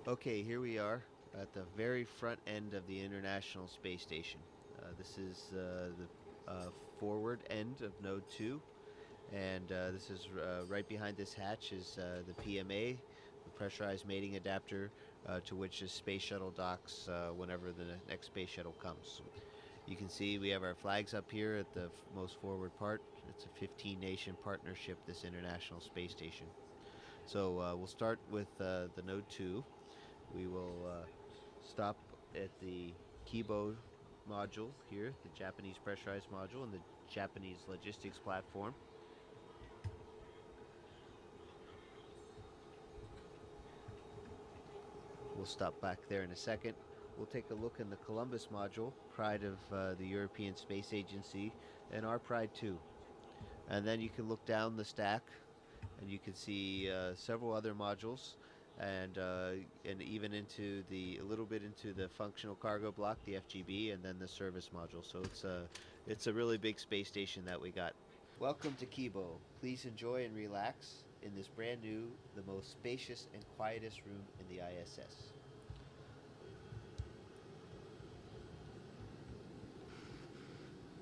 Okay, here we are at the very front end of the International Space Station. This is the forward end of Node 2, and this is right behind this hatch is the PMA, the pressurized mating adapter, to which the space shuttle docks whenever the next space shuttle comes. You can see we have our flags up here at the most forward part. It's a 15-nation partnership, this International Space Station. So we'll start with the Node 2. We will stop at the Kibo module here, the Japanese pressurized module, and the Japanese logistics platform. We'll stop back there in a second. We'll take a look in the Columbus module, pride of the European Space Agency, and our pride too. And then you can look down the stack, and you can see several other modules, and even into a little bit into the functional cargo block, the FGB, and then the service module. So it's a really big space station that we got. Welcome to Kibo. Please enjoy and relax in this brand new, the most spacious and quietest room in the ISS.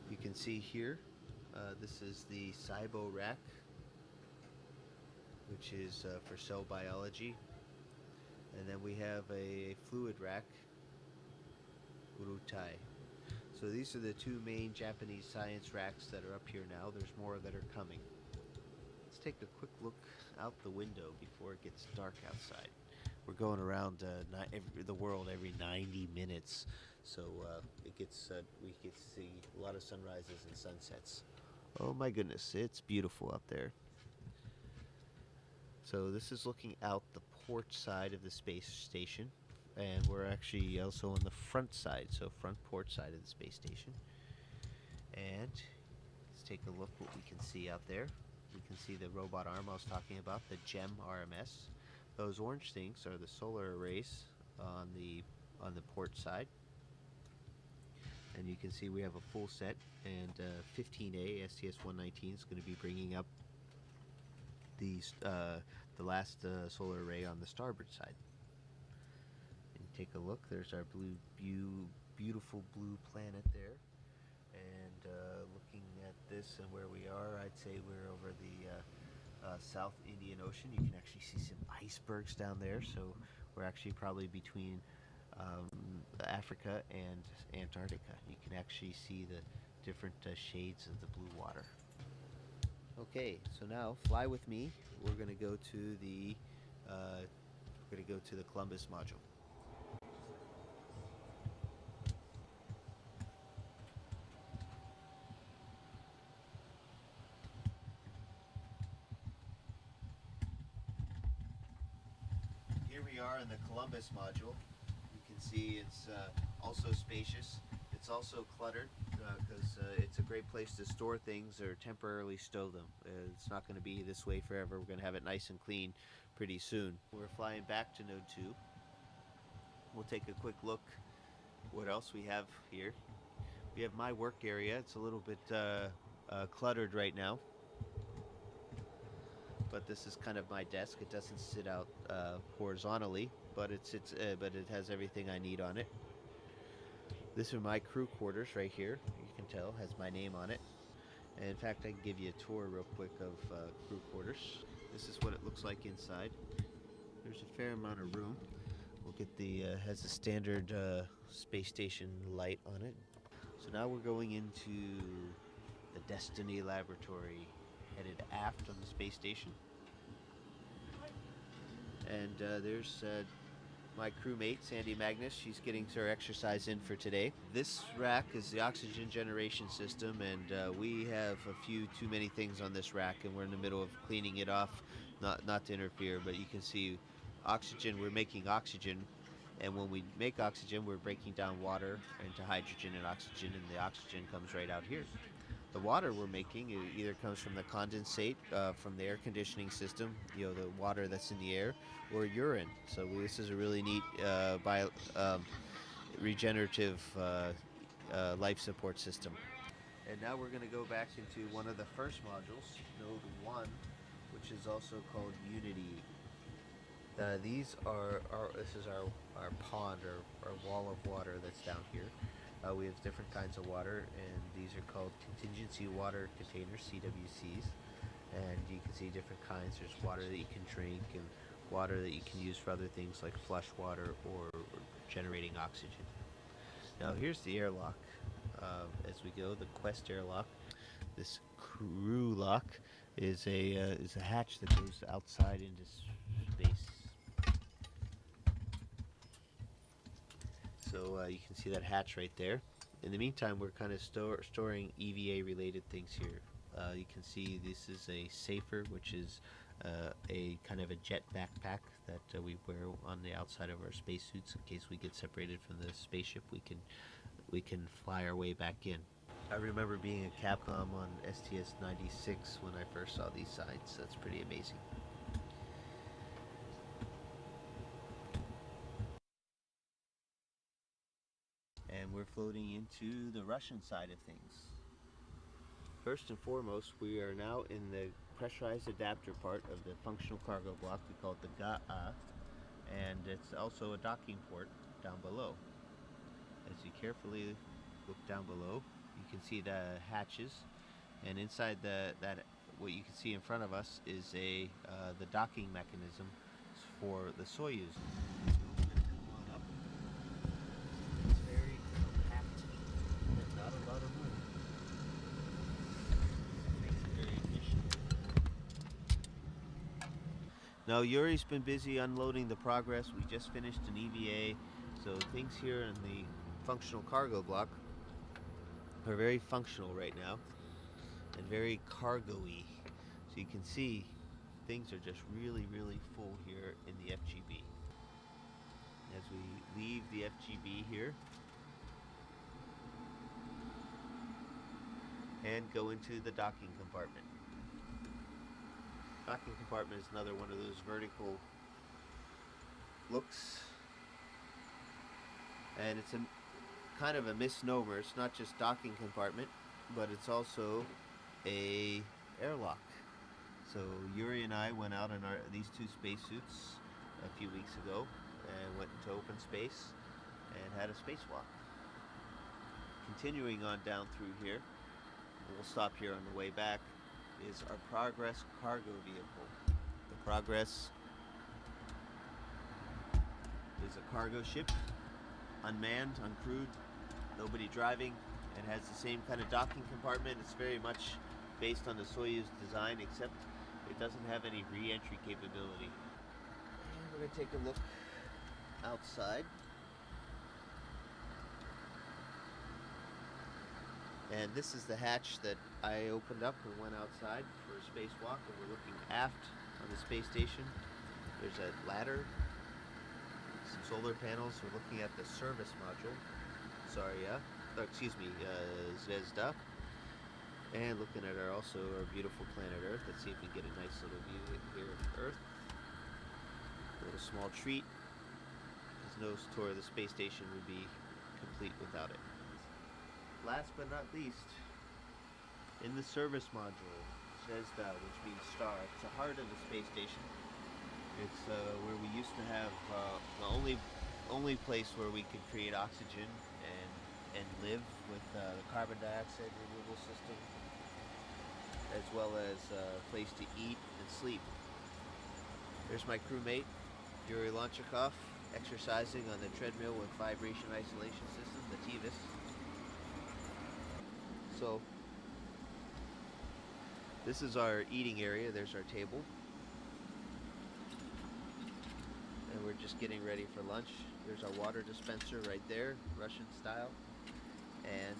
You can see here, this is the SIBO rack, which is for cell biology. And then we have a fluid rack, Urutai. So these are the two main Japanese science racks that are up here now. There's more that are coming. Let's take a quick look out the window before it gets dark outside. We're going around the world every 90 minutes, so we get to see a lot of sunrises and sunsets. Oh my goodness, it's beautiful up there. So this is looking out the port side of the space station, and we're actually also on the front side, so front port side of the space station. And let's take a look what we can see out there. We can see the robot arm I was talking about, the GEM RMS. Those orange things are the solar arrays on the port side. And you can see we have a full set, and 15A STS-119 is going to be bringing up the last solar array on the starboard side. And take a look. There's our beautiful blue planet there. And looking at this and where we are, I'd say we're over the South Indian Ocean. You can actually see some icebergs down there. So we're actually probably between Africa and Antarctica. You can actually see the different shades of the blue water. Okay, so now fly with me. We're going to go to the Columbus module. Here we are in the Columbus module. You can see it's also spacious. It's also cluttered because it's a great place to store things or temporarily stow them. It's not going to be this way forever. We're going to have it nice and clean pretty soon. We're flying back to Node 2. We'll take a quick look what else we have here. We have my work area. It's a little bit cluttered right now, but this is kind of my desk. It doesn't sit out horizontally, but it has everything I need on it. This are my crew quarters right here. You can tell has my name on it. And in fact, I can give you a tour real quick of crew quarters. This is what it looks like inside. There's a fair amount of room. We'll get has a standard space station light on it. So now we're going into the Destiny Laboratory, headed aft on the space station. And there's my crewmate, Sandy Magnus. She's getting her exercise in for today. This rack is the oxygen generation system, and we have a few too many things on this rack, and we're in the middle of cleaning it off, not to interfere, but you can see oxygen, we're making oxygen, and when we make oxygen, we're breaking down water into hydrogen and oxygen, and the oxygen comes right out here. The water we're making either comes from the condensate from the air conditioning system, the water that's in the air, or urine. So this is a really neat regenerative life support system. And now we're going to go back into one of the first modules, Node 1, which is also called Unity. This is our pond or wall of water that's down here. We have different kinds of water, and these are called contingency water containers, CWCs. And you can see different kinds. There's water that you can drink, and water that you can use for other things like flush water or generating oxygen. Now here's the airlock. As we go, the Quest airlock. This crew lock is a hatch that goes outside into space. So you can see that hatch right there. In the meantime, we're kind of storing EVA related things here. You can see this is a safer, which is a kind of a jet backpack that we wear on the outside of our spacesuits in case we get separated from the spaceship. We can fly our way back in. I remember being a Capcom on STS-96 when I first saw these signs. That's pretty amazing. And we're floating into the Russian side of things. First and foremost, we are now in the pressurized adapter part of the functional cargo block. We call it the GA, and it's also a docking port down below. As you carefully look down below, you can see the hatches, and inside what you can see in front of us is the docking mechanism for the Soyuz. Now Yuri's been busy unloading the Progress. We just finished an EVA, so things here in the functional cargo block are very functional right now and very cargo-y. So you can see things are just really, really full here in the FGB. As we leave the FGB here and go into the docking compartment. Docking compartment is another one of those vertical looks, and it's a kind of a misnomer. It's not just docking compartment, but it's also a airlock. So Yuri and I went out in these two spacesuits a few weeks ago and went into open space and had a spacewalk. Continuing on down through here, we'll stop here on the way back, is our Progress cargo vehicle. The Progress is a cargo ship, unmanned, uncrewed, nobody driving, and has the same kind of docking compartment. It's very much based on the Soyuz design, except it doesn't have any re-entry capability. And we're going to take a look outside. And this is the hatch that I opened up and went outside for a spacewalk, and we're looking aft on the space station. There's a ladder, some solar panels. We're looking at the service module, Zvezda, and looking at our beautiful planet Earth. Let's see if we can get a nice little view here of Earth. A little small treat, because no tour of the space station would be complete without it. Last but not least, in the service module, Zvezda, which means star. It's the heart of the space station. It's where we used to have the only place where we could create oxygen and live with the carbon dioxide removal system, as well as a place to eat and sleep. There's my crewmate, Yuri Lonchikov, exercising on the treadmill with vibration isolation system, the TVIS. So this is our eating area. There's our table, and we're just getting ready for lunch. There's our water dispenser right there, Russian style, and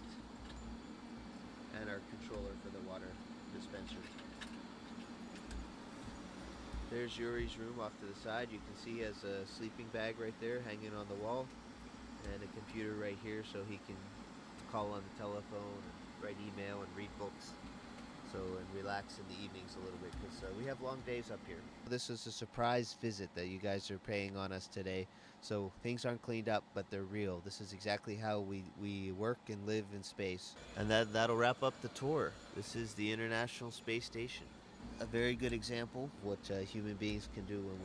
our controller for the water dispenser. There's Yuri's room off to the side. You can see he has a sleeping bag right there hanging on the wall, and a computer right here so he can call on the telephone, write email, and read books, and relax in the evenings a little bit, because we have long days up here. This is a surprise visit that you guys are paying on us today, so things aren't cleaned up, but they're real. This is exactly how we work and live in space. And that'll wrap up the tour. This is the International Space Station. A very good example of what human beings can do when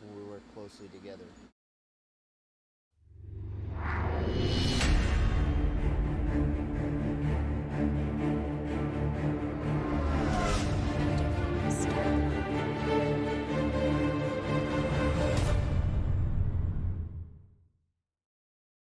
when we work closely together.